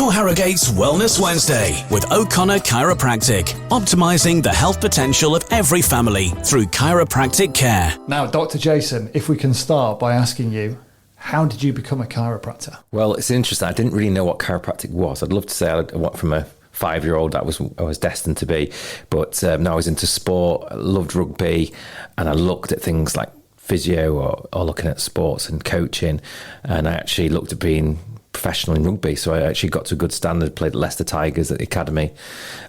Joe Harrogate's Wellness Wednesday with O'Connor Chiropractic, optimising the health potential of every family through chiropractic care. Now, Dr. Jason, if we can start by asking you, how did you become a chiropractor? Well, it's interesting. I didn't really know what chiropractic was. I'd love to say I went from a 5-year-old I was destined to be, but now I was into sport. I loved rugby, and I looked at things like physio or looking at sports and coaching, and I actually looked at being professional in rugby. So I actually got to a good standard, played at Leicester Tigers at the academy.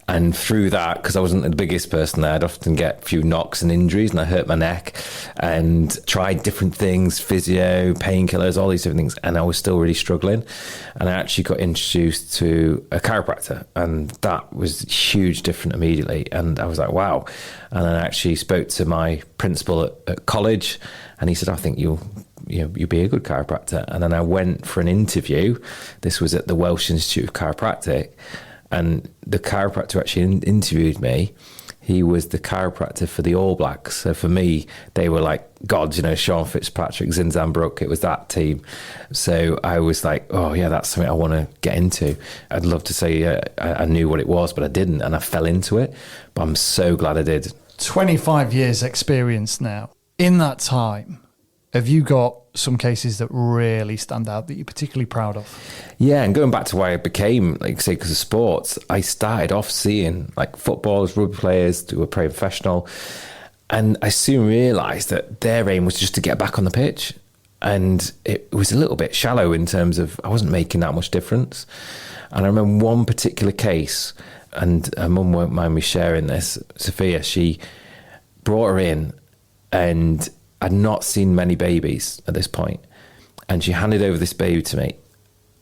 And through that, because I wasn't the biggest person there, I'd often get a few knocks and injuries, and I hurt my neck, and tried different things, physio, painkillers, all these different things. And I was still really struggling. And I actually got introduced to a chiropractor, and that was huge different immediately. And I was like, wow. And then I actually spoke to my principal at college, and he said, I think you'll be a good chiropractor. And then I went for an interview. This was at the Welsh Institute of Chiropractic, and the chiropractor actually interviewed me. He was the chiropractor for the All Blacks. So for me, they were like gods, Sean Fitzpatrick, Zinzan Brooke, it was that team. So I was like, oh yeah, that's something I want to get into. I'd love to say I knew what it was, but I didn't, and I fell into it. But I'm so glad I did. 25 years experience now. In that time, have you got some cases that really stand out that you're particularly proud of? Yeah, and going back to why I became, like say, because of sports, I started off seeing like footballers, rugby players who were professional, and I soon realised that their aim was just to get back on the pitch, and it was a little bit shallow in terms of I wasn't making that much difference. And I remember one particular case, and her mum won't mind me sharing this, Sophia, she brought her in, and I'd not seen many babies at this point, and she handed over this baby to me.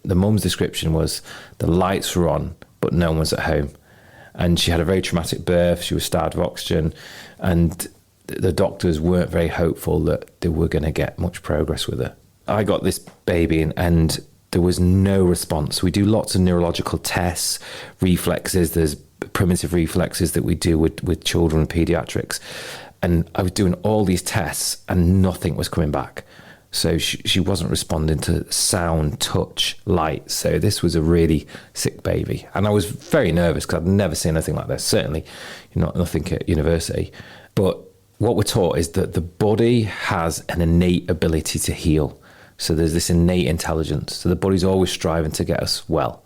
The mum's description was the lights were on, but no one was at home, and she had a very traumatic birth. She was starved of oxygen, and the doctors weren't very hopeful that they were going to get much progress with her. I got this baby, and there was no response. We do lots of neurological tests, reflexes. There's primitive reflexes that we do with children and pediatrics. And I was doing all these tests and nothing was coming back. So she wasn't responding to sound, touch, light. So this was a really sick baby. And I was very nervous because I'd never seen anything like this. Certainly nothing at university. But what we're taught is that the body has an innate ability to heal. So there's this innate intelligence. So the body's always striving to get us well.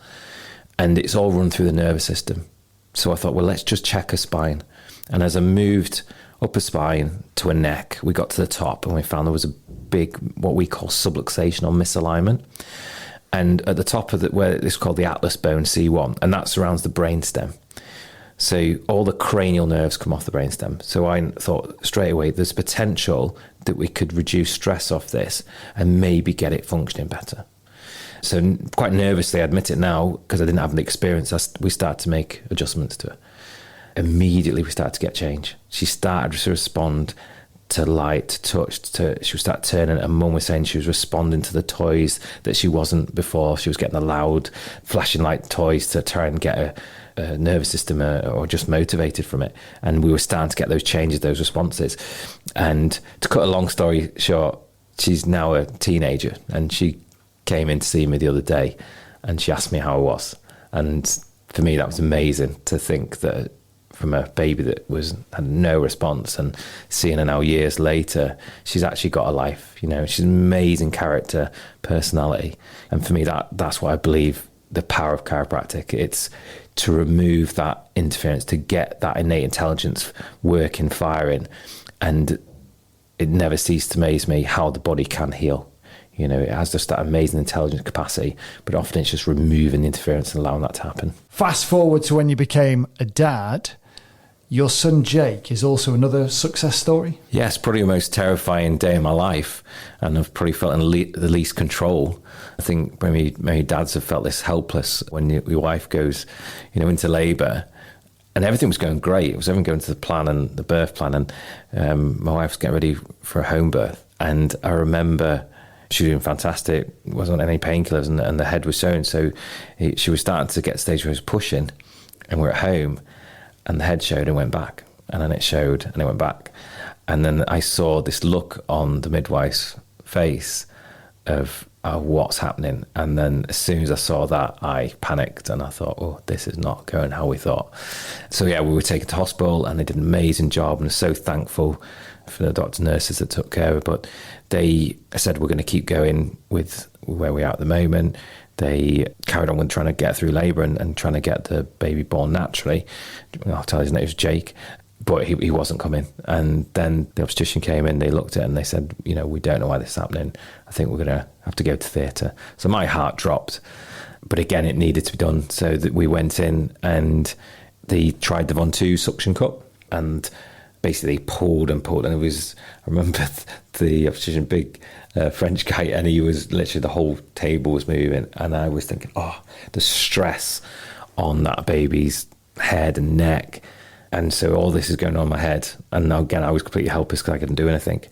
And it's all run through the nervous system. So I thought, well, let's just check her spine. And as I moved up a spine to a neck, we got to the top and we found there was a big, what we call subluxation or misalignment. And at the top of where it's called the atlas bone, C1, and that surrounds the brainstem. So all the cranial nerves come off the brainstem. So I thought straight away, there's potential that we could reduce stress off this and maybe get it functioning better. So quite nervously, I admit it now, because I didn't have the experience, we started to make adjustments to it. Immediately we started to get change. She started to respond to light, to touch, she would start turning, and mum was saying she was responding to the toys that she wasn't before. She was getting the loud flashing light toys to try and get a nervous system or just motivated from it. And we were starting to get those changes, those responses. And to cut a long story short, she's now a teenager, and she came in to see me the other day and she asked me how I was. And for me, that was amazing to think that from a baby that had no response, and seeing her now years later, she's actually got a life. She's an amazing character, personality. And for me, that's what I believe the power of chiropractic. It's to remove that interference, to get that innate intelligence working, firing. And it never ceased to amaze me how the body can heal. It has just that amazing intelligence capacity, but often it's just removing the interference and allowing that to happen. Fast forward to when you became a dad. Your son Jake is also another success story. Yes, probably the most terrifying day of my life, and I've probably felt in the least control. I think many dads have felt this helpless when your wife goes, into labour, and everything was going great. It was everything going to the plan and the birth plan, and my wife was getting ready for a home birth, and I remember she was doing fantastic. Wasn't on any painkillers, and the head was sewn, so she was starting to get to the stage where it was pushing, and we're at home. And the head showed and went back. And then it showed and it went back. And then I saw this look on the midwife's face of, oh, what's happening? And then as soon as I saw that, I panicked and I thought, oh, this is not going how we thought. So yeah, we were taken to hospital and they did an amazing job, and I'm so thankful for the doctors and nurses that took care of it. But they said, we're going to keep going with where we are at the moment. They carried on with trying to get through labour and trying to get the baby born naturally. I'll tell you his name was Jake, but he wasn't coming. And then the obstetrician came in, they looked at it and they said, you know, we don't know why this is happening. I think we're going to have to go to theatre. So my heart dropped. But again, it needed to be done. So that we went in and they tried the Von 2 suction cup and basically pulled and pulled. And it was, I remember the obstetrician, big French guy, and he was literally, the whole table was moving. And I was thinking, oh, the stress on that baby's head and neck. And so all this is going on in my head. And now again, I was completely helpless because I couldn't do anything.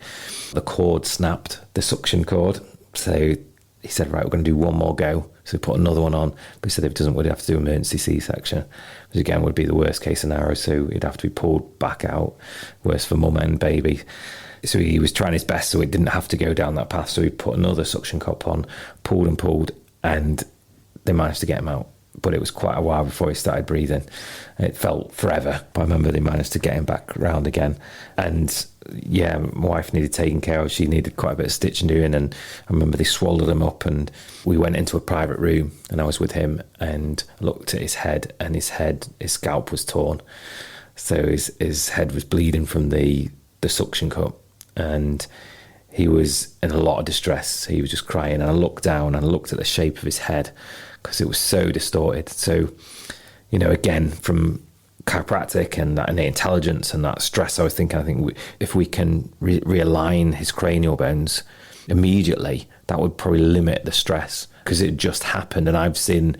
The cord snapped, the suction cord. So he said, right, we're going to do one more go. So we put another one on. But he said if it doesn't, we'd have to do emergency C-section, which again would be the worst case scenario. So it'd have to be pulled back out, worse for mum and baby. So he was trying his best so it didn't have to go down that path. So he put another suction cup on, pulled, and they managed to get him out. But it was quite a while before he started breathing. It felt forever. But I remember they managed to get him back round again. And yeah, my wife needed taking care of. She needed quite a bit of stitching doing. And I remember they swallowed him up and we went into a private room and I was with him and looked at his head, and his scalp was torn. So his head was bleeding from the suction cup. And he was in a lot of distress. He was just crying. And I looked down and I looked at the shape of his head because it was so distorted. So, you know, again, from chiropractic and that innate intelligence and that stress, I think if we can realign his cranial bones immediately, that would probably limit the stress, because it just happened. And I've seen,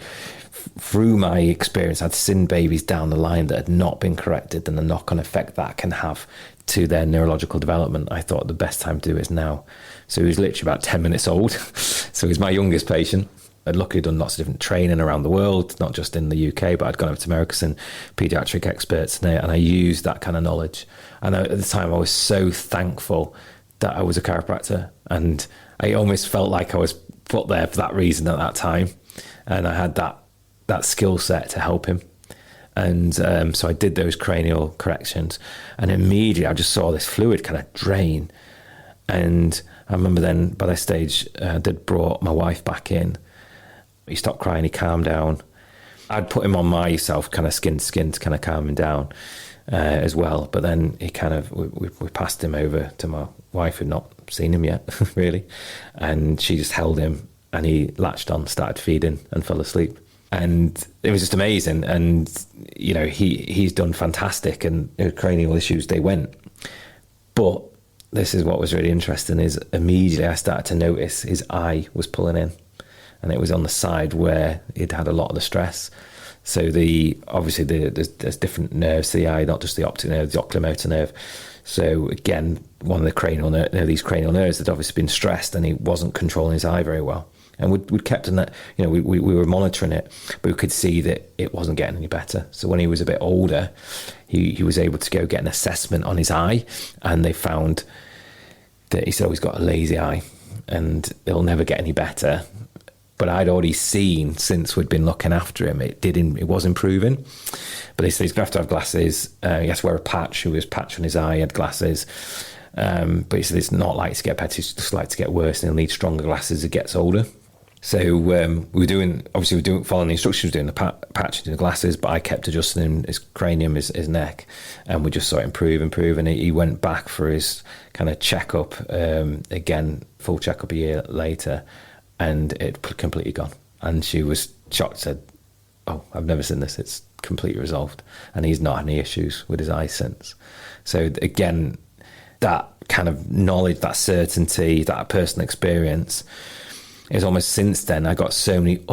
through my experience, I'd seen babies down the line that had not been corrected, and the knock-on effect that can have to their neurological development. I thought the best time to do it is now. So he was literally about 10 minutes old. So he's my youngest patient. I'd luckily done lots of different training around the world, not just in the UK, but I'd gone over to America and paediatric experts and I used that kind of knowledge. And at the time I was so thankful that I was a chiropractor, and I almost felt like I was put there for that reason at that time. And I had that skill set to help him. And so I did those cranial corrections, and immediately I just saw this fluid kind of drain. And I remember then by that stage, they'd brought my wife back in. He stopped crying, he calmed down. I'd put him on myself, kind of skin to skin, to kind of calm him down as well. But then he kind of, we passed him over to my wife, who'd not seen him yet, really. And she just held him and he latched on, started feeding and fell asleep. And it was just amazing. And, you know, he's done fantastic, and cranial issues, they went. But this is what was really interesting, is immediately I started to notice his eye was pulling in. And it was on the side where he'd had a lot of the stress. So there's different nerves to the eye, not just the optic nerve, the oculomotor nerve. So again, one of the these cranial nerves had obviously been stressed, and he wasn't controlling his eye very well. And we'd kept in that, you know, we were monitoring it, but we could see that it wasn't getting any better. So when he was a bit older, he was able to go get an assessment on his eye, and they found that he said, oh, he's got a lazy eye and it'll never get any better. But I'd already seen, since we'd been looking after him, it was improving. But they said he's going to have glasses. He has to wear a patch. He was patch on his eye, he had glasses. But he said it's not like to get better, it's just like to get worse, and he'll need stronger glasses as he gets older. So we were following the instructions, doing the patch, doing the glasses, but I kept adjusting his cranium, his neck, and we just saw it improve. And he went back for his kind of checkup, again, full checkup a year later, and it completely gone. And she was shocked, said, oh, I've never seen this, it's completely resolved. And he's not had any issues with his eyes since. So again, that kind of knowledge, that certainty, that personal experience is almost, since then, I got so many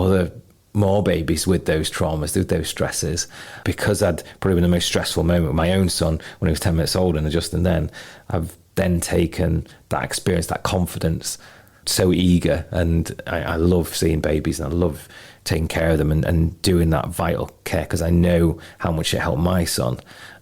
more babies with those traumas, with those stresses, because I'd probably been the most stressful moment with my own son when he was 10 minutes old, and adjusting then, I've then taken that experience, that confidence, so eager, and I love seeing babies, and I love taking care of them and doing that vital care, because I know how much it helped my son.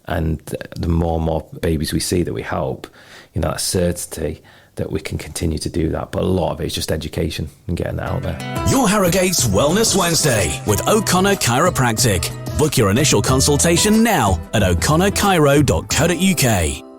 And the more and more babies we see that we help, you know, that certainty that we can continue to do that. But a lot of it is just education and getting that out there. Your Harrogate's Wellness Wednesday with O'Connor Chiropractic. Book your initial consultation now at o'connorchiro.co.uk.